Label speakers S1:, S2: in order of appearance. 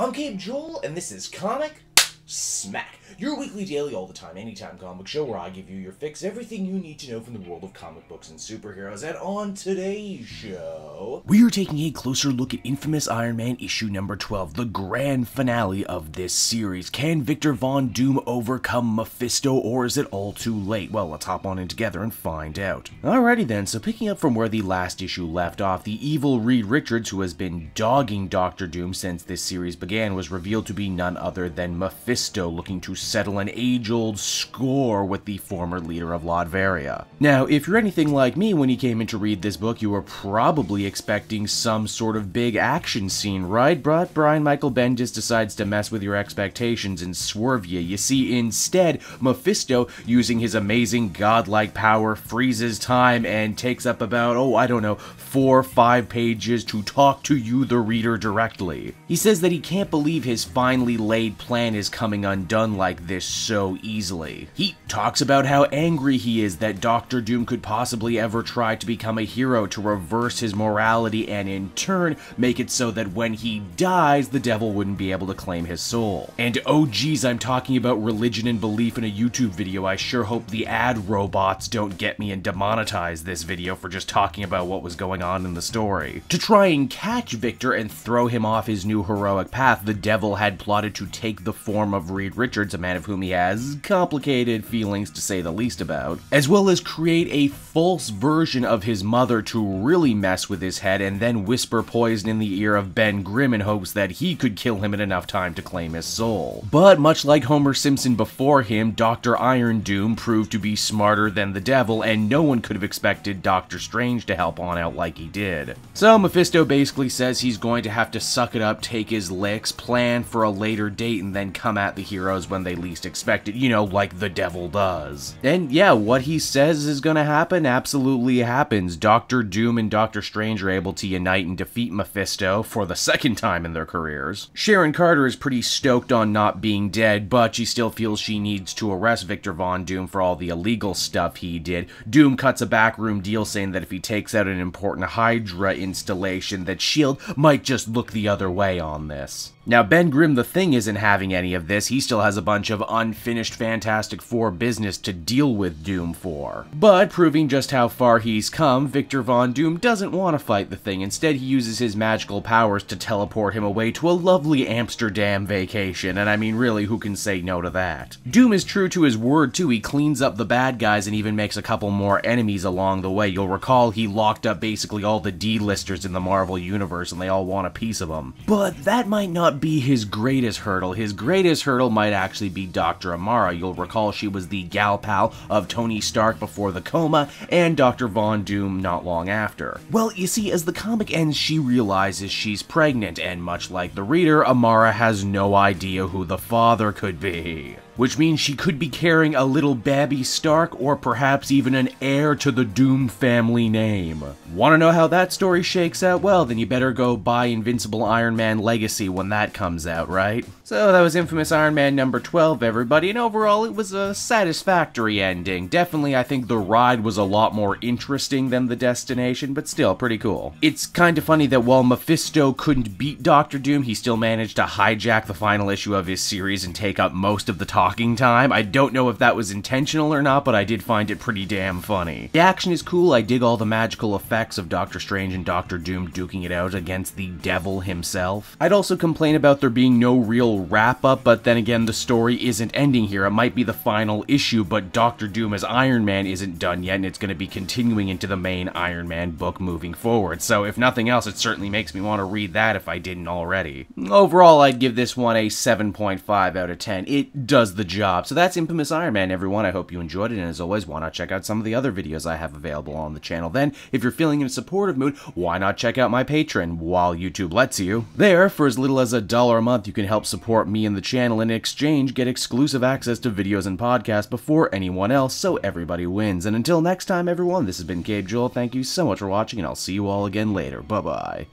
S1: I'm Gabe Joel, and this is Comic Smack, your weekly daily all the time, anytime comic show where I give you your fix, everything you need to know from the world of comic books and superheroes. And on today's show, we are taking a closer look at Infamous Iron Man issue number 12, the grand finale of this series. Can Victor Von Doom overcome Mephisto, or is it all too late? Well, let's hop on in together and find out. Alrighty then, so picking up from where the last issue left off, the evil Reed Richards, who has been dogging Dr. Doom since this series began, was revealed to be none other than Mephisto, looking to settle an age-old score with the former leader of Latveria. Now, if you're anything like me, when you came in to read this book, you were probably expecting some sort of big action scene, right? But Brian Michael Bendis decides to mess with your expectations and swerve you. You see, instead, Mephisto, using his amazing godlike power, freezes time and takes up about, 4 or 5 pages to talk to you, the reader, directly. He says that he can't believe his finely laid plan is coming undone like this so easily. He talks about how angry he is that Dr. Doom could possibly ever try to become a hero to reverse his morality and in turn make it so that when he dies, the devil wouldn't be able to claim his soul. And oh geez, I'm talking about religion and belief in a YouTube video. I sure hope the ad robots don't get me and demonetize this video for just talking about what was going on in the story. To try and catch Victor and throw him off his new heroic path, the devil had plotted to take the form of Reed Richards, a man of whom he has complicated feelings to say the least about, as well as create a false version of his mother to really mess with his head and then whisper poison in the ear of Ben Grimm in hopes that he could kill him in enough time to claim his soul. But much like Homer Simpson before him, Dr. Iron Doom proved to be smarter than the devil, and no one could have expected Doctor Strange to help on out like he did. So Mephisto basically says he's going to have to suck it up, take his licks, plan for a later date, and then come at the heroes when they least expect it, like the devil does. And yeah, what he says is gonna happen absolutely happens. Dr. Doom and Doctor Strange are able to unite and defeat Mephisto for the second time in their careers. Sharon Carter is pretty stoked on not being dead, but she still feels she needs to arrest Victor Von Doom for all the illegal stuff he did. Doom cuts a backroom deal saying that if he takes out an important Hydra installation, that S.H.I.E.L.D. might just look the other way on this. Now, Ben Grimm the Thing isn't having any of this. He still has a bunch of unfinished Fantastic Four business to deal with Doom for. But, proving just how far he's come, Victor Von Doom doesn't want to fight the Thing. Instead, he uses his magical powers to teleport him away to a lovely Amsterdam vacation, and I mean, really, who can say no to that? Doom is true to his word, too. He cleans up the bad guys and even makes a couple more enemies along the way. You'll recall he locked up basically all the D-listers in the Marvel Universe, and they all want a piece of him. But that might not be his greatest hurdle. His greatest hurdle might actually be Dr. Amara. You'll recall she was the gal pal of Tony Stark before the coma, and Dr. Von Doom not long after. Well, you see, as the comic ends, she realizes she's pregnant, and much like the reader, Amara has no idea who the father could be. Which means she could be carrying a little babby Stark, or perhaps even an heir to the Doom family name. Want to know how that story shakes out? Well, then you better go buy Invincible Iron Man Legacy when that comes out, right? So that was Infamous Iron Man number 12, everybody, and overall it was a satisfactory ending. Definitely, I think the ride was a lot more interesting than the destination, but still pretty cool. It's kind of funny that while Mephisto couldn't beat Dr. Doom, he still managed to hijack the final issue of his series and take up most of the talking time. I don't know if that was intentional or not, but I did find it pretty damn funny. The action is cool. I dig all the magical effects of Doctor Strange and Dr. Doom duking it out against the devil himself. I'd also complain about there being no real wrap-up, but then again, the story isn't ending here. It might be the final issue, but Dr. Doom as Iron Man isn't done yet, and it's going to be continuing into the main Iron Man book moving forward. So if nothing else, it certainly makes me want to read that if I didn't already. Overall, I'd give this one a 7.5 out of 10. It does the job. So that's Infamous Iron Man, everyone. I hope you enjoyed it, and as always, why not check out some of the other videos I have available on the channel. Then, if you're feeling in a supportive mood, why not check out my Patreon while YouTube lets you? There, for as little as $1 a month, you can help support me and the channel, and in exchange, get exclusive access to videos and podcasts before anyone else, so everybody wins. And until next time, everyone, this has been Gabe Joel. Thank you so much for watching, and I'll see you all again later. Bye-bye.